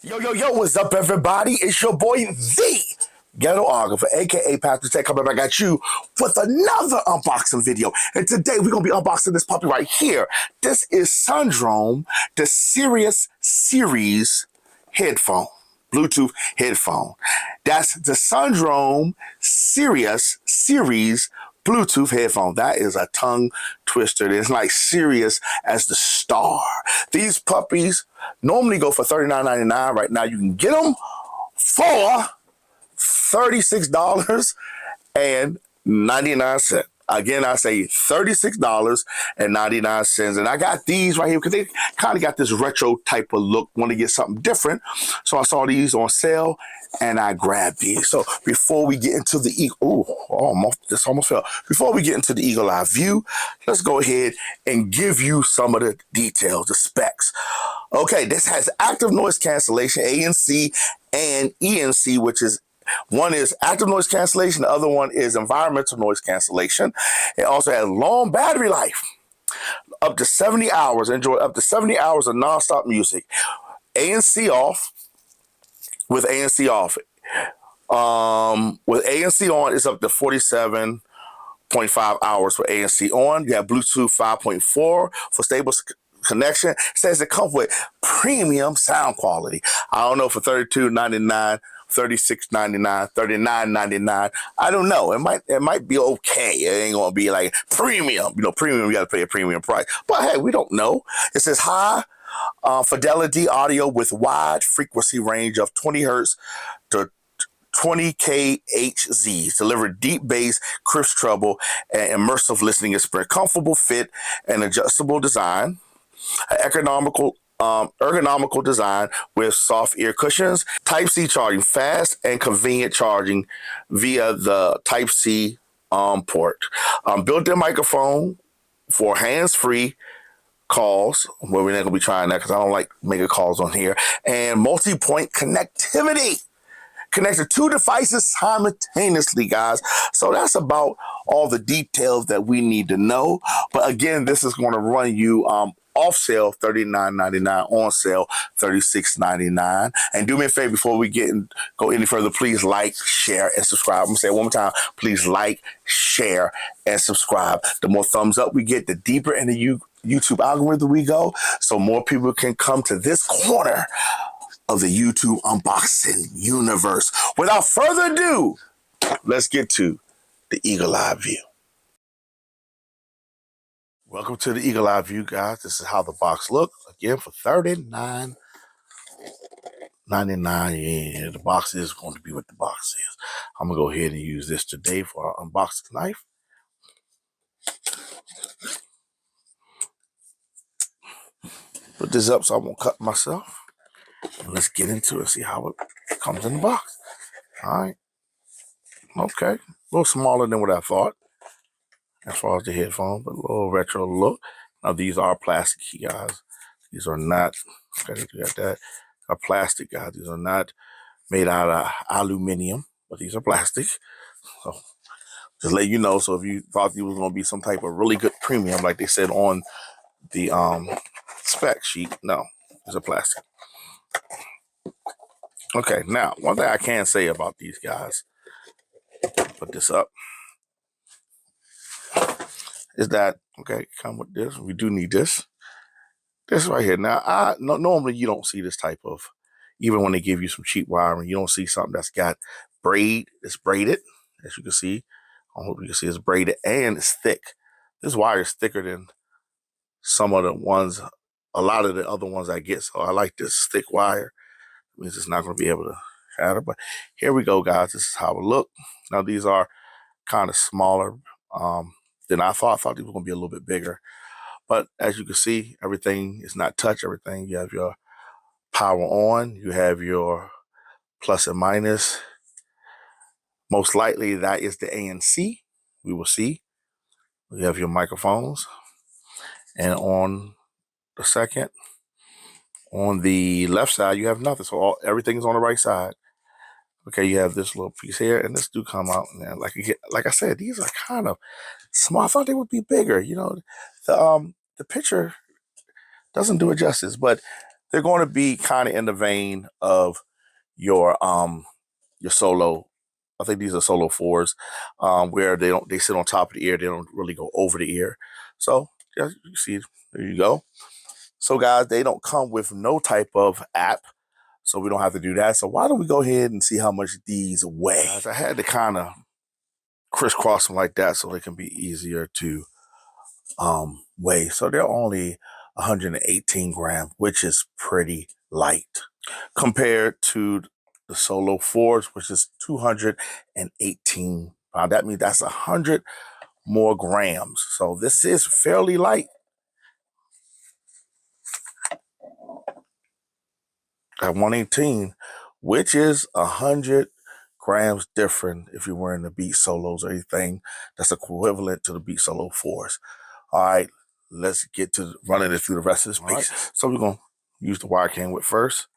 Yo, yo, yo, what's up, everybody? It's your boy, the Ghetographer, aka Pastor Tech, coming back at you with another unboxing video. And today we're going to be unboxing this puppy right here. This is sunjom, the Sirius Series Headphone, Bluetooth Headphone. That's the sunjom Sirius Series Bluetooth headphone. That is a tongue twister. It's like Sirius as the star. These puppies normally go for $39.99. Right now, you can get them for $36.99. Again, I say $36.99. And I got these right here because they kind of got this retro type of look. Want to get something different. So I saw these on sale and I grabbed these. So before we get into the this almost fell. Before we get into the Eagle Eye View, let's go ahead and give you some of the details, the specs. Okay, this has active noise cancellation, ANC and ENC, which is one is active noise cancellation, the other one is environmental noise cancellation. It also has long battery life, up to 70 hours. Enjoy up to 70 hours of nonstop music. ANC off. With ANC off, with ANC on, it's up to 47.5 hours for ANC on. You have Bluetooth 5.4 for stable connection. It says it comes with premium sound quality. I don't know for $32.99, $36.99, $39.99. I don't know. It might be okay. It ain't gonna be like premium. You know, premium, you gotta pay a premium price. But hey, we don't know. It says high fidelity audio with wide frequency range of 20 hertz to 20 kHz. Deliver deep bass, crisp treble, and immersive listening experience. Comfortable fit and adjustable design. Ergonomical design with soft ear cushions. Type-C charging, fast and convenient charging via the Type-C port. Built-in microphone for hands-free calls. Well, we're not gonna be trying that because I don't like making calls on here. And multi-point connectivity. Connect to two devices simultaneously, guys. So that's about all the details that we need to know. But again, this is going to run you off sale $39.99, on sale $36.99. And do me a favor before we go any further, please like, share, and subscribe. I'm gonna say it one more time. Please like, share, and subscribe. The more thumbs up we get, the deeper in the YouTube algorithm we go, so more people can come to this corner of the YouTube unboxing universe. Without further ado, let's get to the Eagle Eye View. Welcome to the Eagle Eye View, guys. This is how the box looks. Again, for $39.99. Yeah, the box is going to be what the box is. I'm going to go ahead and use this today for our unboxing knife. Put this up so I won't cut myself. And let's get into it, see how it comes in the box. All right. Okay. A little smaller than what I thought as far as the headphone, but a little retro look. Now, these are plastic, guys. These are not, okay, you got that. Are plastic, guys. These are not made out of aluminum, but these are plastic. So just let you know. So if you thought it was going to be some type of really good premium, like they said on the spec sheet, no, these are plastic. Okay, now, one thing I can say about these guys, put this up, is that, okay, come with this. We do need this. This right here. Now, normally you don't see this type of, even when they give you some cheap wiring, you don't see something that's got it's braided, as you can see. I hope you can see it's braided and it's thick. This wire is thicker than some of the ones, a lot of the other ones I get. So I like this thick wire. It means it's not going to be able to shatter. But here we go, guys. This is how it look. Now, these are kind of smaller than I thought. I thought these were going to be a little bit bigger. But as you can see, everything is not touch. Everything, you have your power on. You have your plus and minus. Most likely that is the ANC. We will see. You have your microphones. And on the second, on the left side, you have nothing. So everything's on the right side. Okay, you have this little piece here, and this do come out. And like I said, these are kind of small. I thought they would be bigger. You know, the picture doesn't do it justice, but they're going to be kind of in the vein of your solo. I think these are solo 4s, where they sit on top of the ear. They don't really go over the ear. So yeah, you see, there you go. So guys, they don't come with no type of app, so we don't have to do that. So why don't we go ahead and see how much these weigh? Guys, I had to kind of crisscross them like that so they can be easier to weigh. So they're only 118 grams, which is pretty light compared to the Solo 4s, which is 218 pounds. That means that's 100 more grams. So this is fairly light. At 118, which is 100 grams different if you're wearing the Beat Solos or anything that's equivalent to the Beat Solo 4s. All right, let's get to running it through the rest of this piece. Right. So we're going to use the wire I came with first.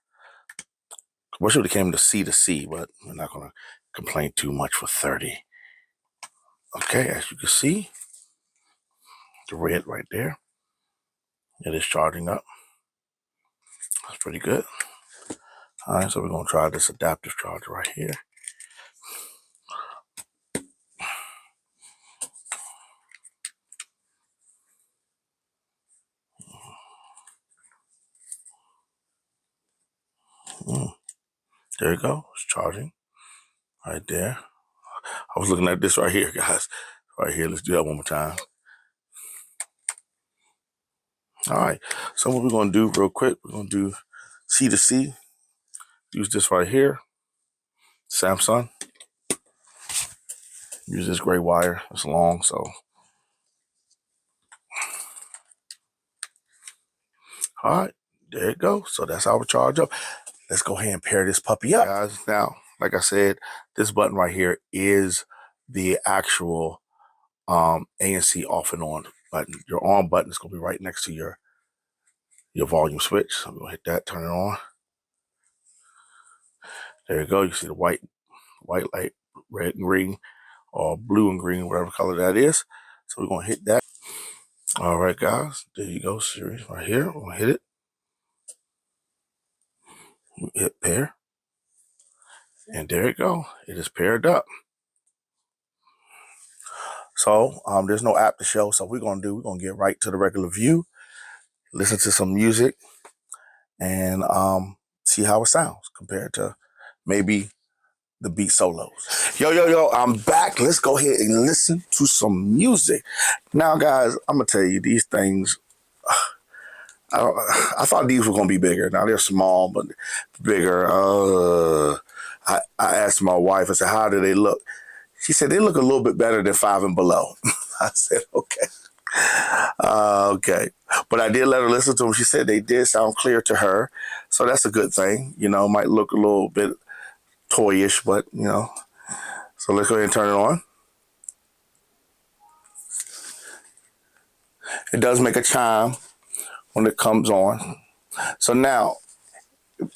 Wish it would have came to C, but we're not going to complain too much for 30. Okay, as you can see, the red right there, it is charging up. That's pretty good. All right, so we're going to try this adaptive charger right here. There you go. It's charging right there. I was looking at this right here, guys. Right here. Let's do that one more time. All right. So what we're going to do real quick, we're going to do C to C. Use this right here. Samsung. Use this gray wire. It's long, so. All right. There you go. So that's how we charge up. Let's go ahead and pair this puppy up, guys. Now, like I said, this button right here is the actual ANC off and on button. Your on button is going to be right next to your volume switch. So I'm going to hit that, turn it on. There you go. You see the white light, red and green, or blue and green, whatever color that is. So we're going to hit that. All right, guys. There you go. Series right here. We're going to hit it. Hit pair. And there you go. It is paired up. So there's no app to show. So we're going to get right to the regular view, listen to some music, and see how it sounds compared to maybe the Beat Solos. Yo, I'm back. Let's go ahead and listen to some music. Now, guys, I'm going to tell you, these things, I thought these were going to be bigger. Now, they're small, but bigger. I asked my wife, I said, how do they look? She said, they look a little bit better than 5 and below. I said, okay. Okay. But I did let her listen to them. She said they did sound clear to her. So that's a good thing. You know, might look a little bit toyish, but, you know. So let's go ahead and turn it on. It does make a chime when it comes on. So now,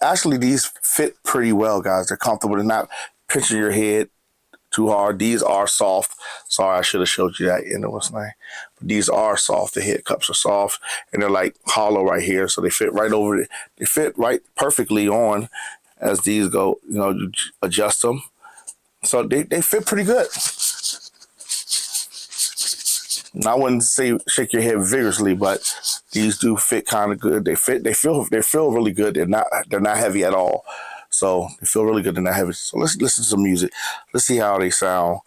actually, these fit pretty well, guys. They're comfortable. They're not pinching your head too hard. These are soft. Sorry, I should have showed you that in the what's name. But these are soft. The head cups are soft, and they're like hollow right here, so they fit right over it. They fit right perfectly on as these go. You know, you adjust them, so they fit pretty good. And I wouldn't say shake your head vigorously, but these do fit kind of good. They feel really good. They're not heavy at all. So they feel really good. They're not heavy. So let's listen to some music. Let's see how they sound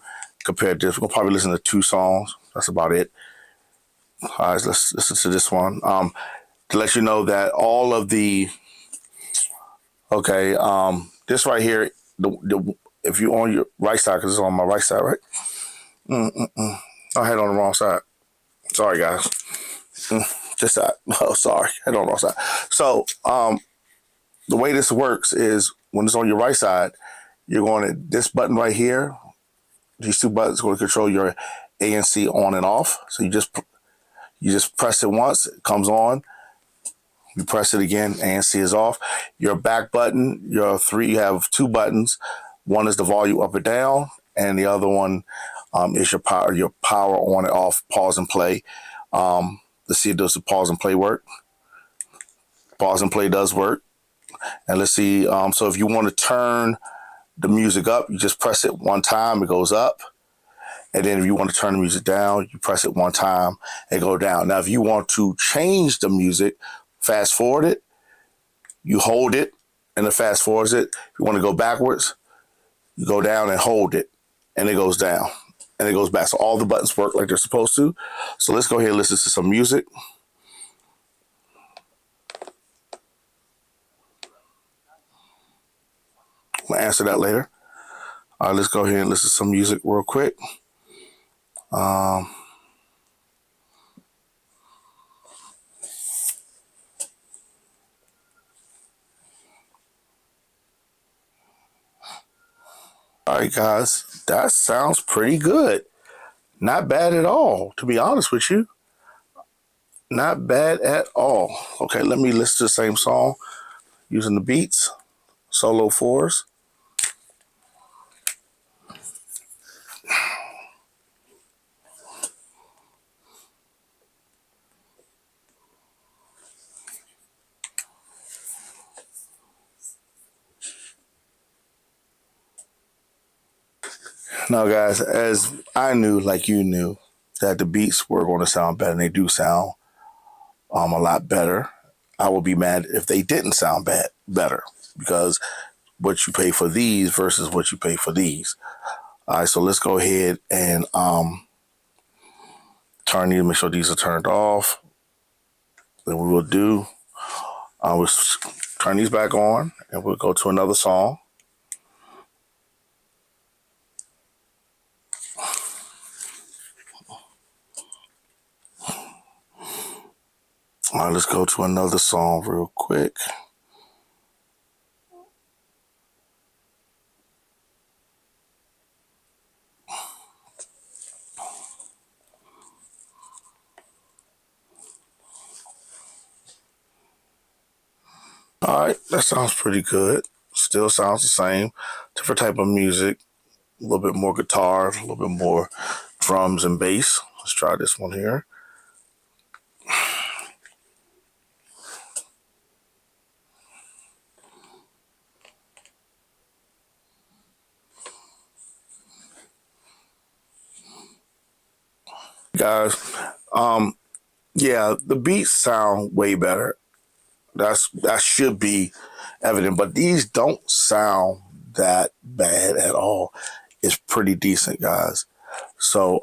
compared to this. We're gonna probably listen to 2 songs. That's about it. All right, let's listen to this one. To let you know that all of the this right here, if you're on your right side, because it's on my right side, right? I had it on the wrong side. Sorry, guys. This side. Oh, sorry. I had it on the wrong side. So the way this works is when it's on your right side, you're going to this button right here. These 2 buttons are going to control your ANC on and off. So you just press it once, it comes on. You press it again, ANC is off. Your back button, you have 2 buttons. One is the volume up or down, and the other one is your power on and off, pause and play. Let's see if does the pause and play work. Pause and play does work. And let's see. So if you want to turn the music up, you just press it one time, it goes up. And then if you want to turn the music down, you press it one time and go down. Now, if you want to change the music, fast forward it, you hold it and it fast forwards it. If you want to go backwards, you go down and hold it and it goes down and it goes back. So all the buttons work like they're supposed to. So let's go ahead and listen to some music. I'm going to answer that later. All right, let's go ahead and listen to some music real quick. All right, guys, that sounds pretty good. Not bad at all, to be honest with you. Not bad at all. Okay, let me listen to the same song using the beats, solo fours. Now, guys, as I knew, like you knew, that the beats were going to sound better, and they do sound a lot better. I would be mad if they didn't sound better, because what you pay for these versus what you pay for these. All right, so let's go ahead and turn these, make sure these are turned off. Then we will do, we'll turn these back on, and we'll go to another song. All right, let's go to another song real quick. All right, that sounds pretty good. Still sounds the same. Different type of music. A little bit more guitar, a little bit more drums and bass. Let's try this one here. Guys, yeah, the beats sound way better. That should be evident, but these don't sound that bad at all. It's pretty decent, guys. So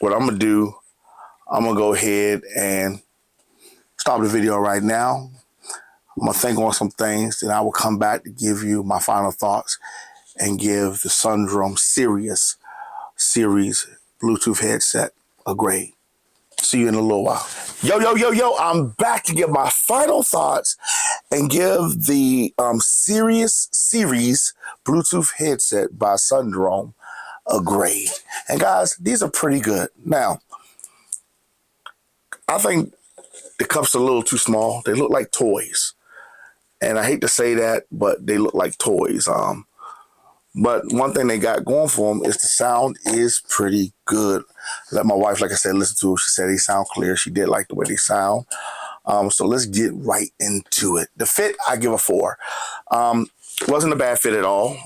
what I'm gonna do, I'm gonna go ahead and stop the video right now. I'm gonna think on some things, and I will come back to give you my final thoughts and give the Sunjom Sirius Series Bluetooth headset a grade. See you in a little while. Yo, I'm back to give my final thoughts and give the Sirius Series Bluetooth headset by Sunjom a grade. And guys, these are pretty good. Now, I think the cups are a little too small. They look like toys. And I hate to say that, but they look like toys. But one thing they got going for them is the sound is pretty good. Let my wife, like I said, listen to them. She said they sound clear. She did like the way they sound. So let's get right into it. The fit, I give a 4. Wasn't a bad fit at all.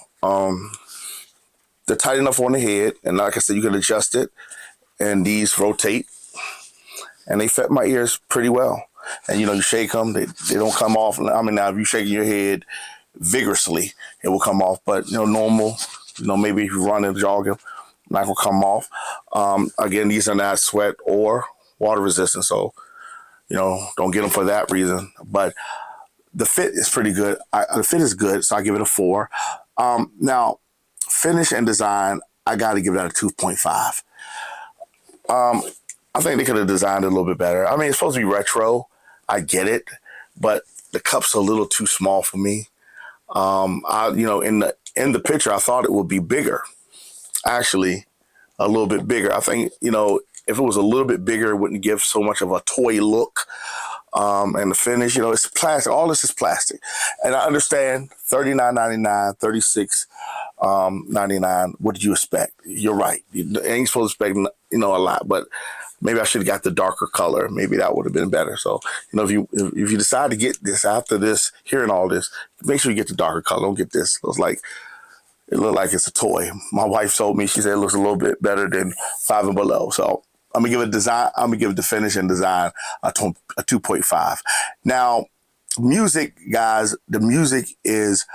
They're tight enough on the head. And like I said, you can adjust it. And these rotate. And they fit my ears pretty well. And, you know, you shake them. They don't come off. I mean, now, if you're shaking your head vigorously, it will come off. But, you know, normal, you know, maybe if you run and jogging, not going to come off. Again, these are not sweat or water resistant. So, you know, don't get them for that reason. But the fit is pretty good. The fit is good, so I give it a 4. Now, finish and design, I got to give that a 2.5. I think they could have designed it a little bit better. I mean, it's supposed to be retro. I get it. But the cup's a little too small for me. You know, in the picture, I thought it would be bigger. Actually, a little bit bigger. I think, you know, if it was a little bit bigger, it wouldn't give so much of a toy look. And the finish, you know, it's plastic. All this is plastic. And I understand $39.99, $36.99. What did you expect? You're right. You ain't supposed to expect, you know, a lot. But Maybe I should have got the darker color. Maybe that would have been better. So, if you decide to get this after this, hearing all this, make sure you get the darker color. Don't get this. It looked like it's a toy. My wife told me, she said it looks a little bit better than Five and Below. So I'm gonna give it design. I'm gonna give it the finish and design a 2.5. Now, music, guys. The music is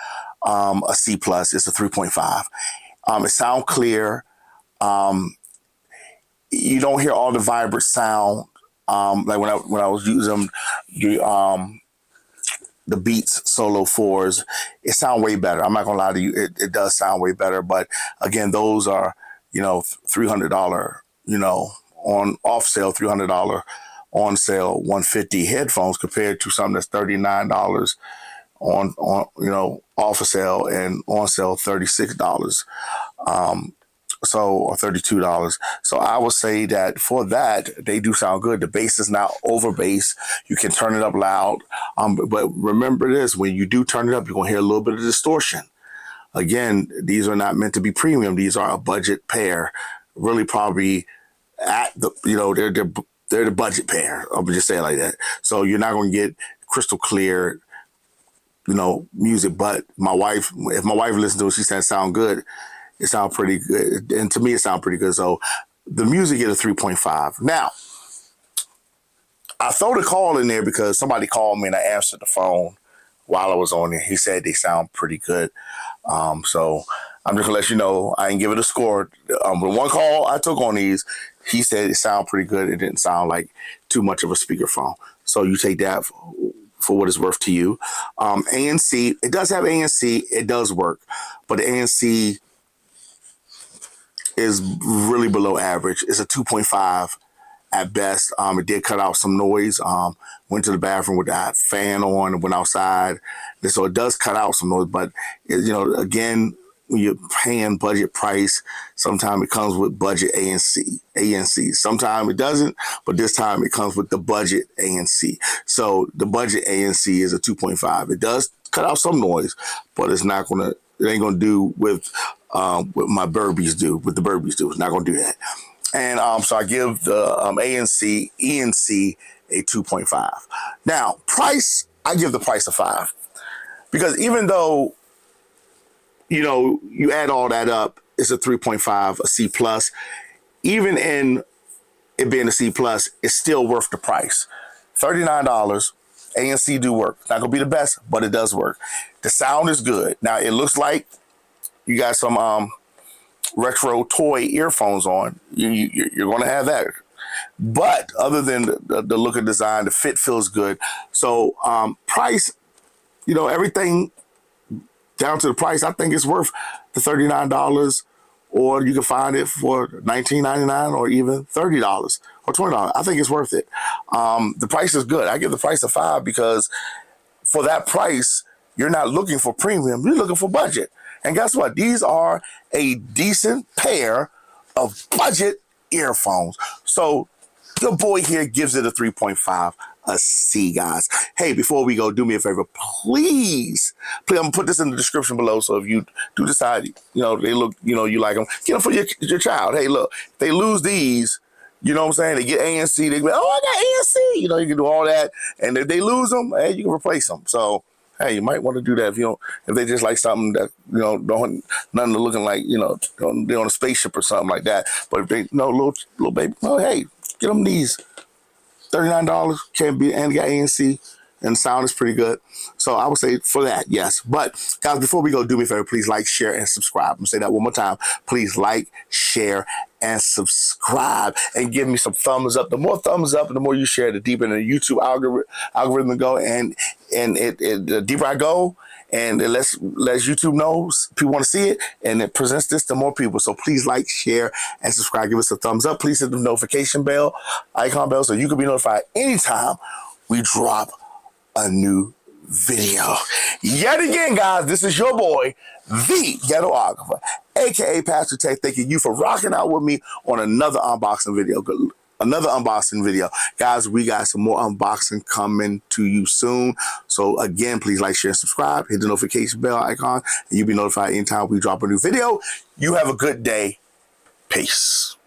a C plus. It's a 3.5. It sounds clear. You don't hear all the vibrant sound. Like when I was using the Beats Solo 4s, it sounds way better. I'm not gonna lie to you, it does sound way better. But again, those are $300, on off sale, $300 on sale, $150 headphones compared to something that's $39 on off of sale and on sale $36. Or $32. So I would say that for that, they do sound good. The bass is not over bass. You can turn it up loud. But remember this, when you do turn it up, you're going to hear a little bit of distortion. Again, these are not meant to be premium. These are a budget pair. Really probably at the, they're the budget pair. I'll just say it like that. So you're not going to get crystal clear, music. But if my wife listens to it, she said it sound good. It sounds pretty good. And to me, it sounds pretty good. So the music is a 3.5. Now, I throw the call in there because somebody called me and I answered the phone while I was on there. He said they sound pretty good. So I'm just going to let you know, I didn't give it a score. The one call I took on these, he said it sounded pretty good. It didn't sound like too much of a speakerphone. So you take that for what it's worth to you. ANC, it does have ANC. It does work. But the ANC is really below average. It's a 2.5 at best. It did cut out some noise. Went to the bathroom with that fan on and went outside. And so it does cut out some noise, but again, when you're paying budget price, sometimes it comes with budget ANC. Sometimes it doesn't, but this time it comes with the budget ANC. So the budget ANC is a 2.5. It does cut out some noise, but it ain't gonna do with what my Burbies do, what the Burbies do. It's not gonna do that. And so I give the ENC a 2.5. Now, price, I give the price a 5. Because even though, you add all that up, it's a 3.5, a C plus. Even in it being a C plus, it's still worth the price. $39, ANC do work. Not gonna be the best, but it does work. The sound is good. Now, it looks like you got some retro toy earphones on. You're gonna have that. But other than the look and design, the fit feels good. So price, everything down to the price, I think it's worth the $39, or you can find it for $19.99 or even $30 or $20. I think it's worth it. The price is good. I give the price a 5 because for that price, you're not looking for premium. You're looking for budget. And guess what? These are a decent pair of budget earphones. So your boy here gives it a 3.5, a C, guys. Hey, before we go, do me a favor, please, I'm gonna put this in the description below. So if you do decide, they look, you like them, get them for your child. Hey, look, if they lose these, you know what I'm saying? They get ANC, they go, oh, I got ANC. You can do all that. And if they lose them, hey, you can replace them. So, hey, you might want to do that if they just like something that, don't nothing looking like, they're on a spaceship or something like that. But if they, little baby, hey, get them these. $39 can be, and got ANC, and the sound is pretty good. So I would say for that, yes. But guys, before we go, do me a favor, please like, share, and subscribe. I'm gonna say that one more time. Please like, share, and subscribe, and give me some thumbs up. The more thumbs up, and the more you share, the deeper the YouTube algorithm go, and the deeper I go, and it lets YouTube know people want to see it, and it presents this to more people. So please like, share, and subscribe. Give us a thumbs up. Please hit the notification bell, icon bell, so you can be notified anytime we drop a new video. Yet again, guys, this is your boy, the Ghetographer, aka Pastor Tech, thanking you for rocking out with me on another unboxing video. Guys, we got some more unboxing coming to you soon. So again, please like, share, and subscribe. Hit the notification bell icon, and you'll be notified anytime we drop a new video. You have a good day. Peace.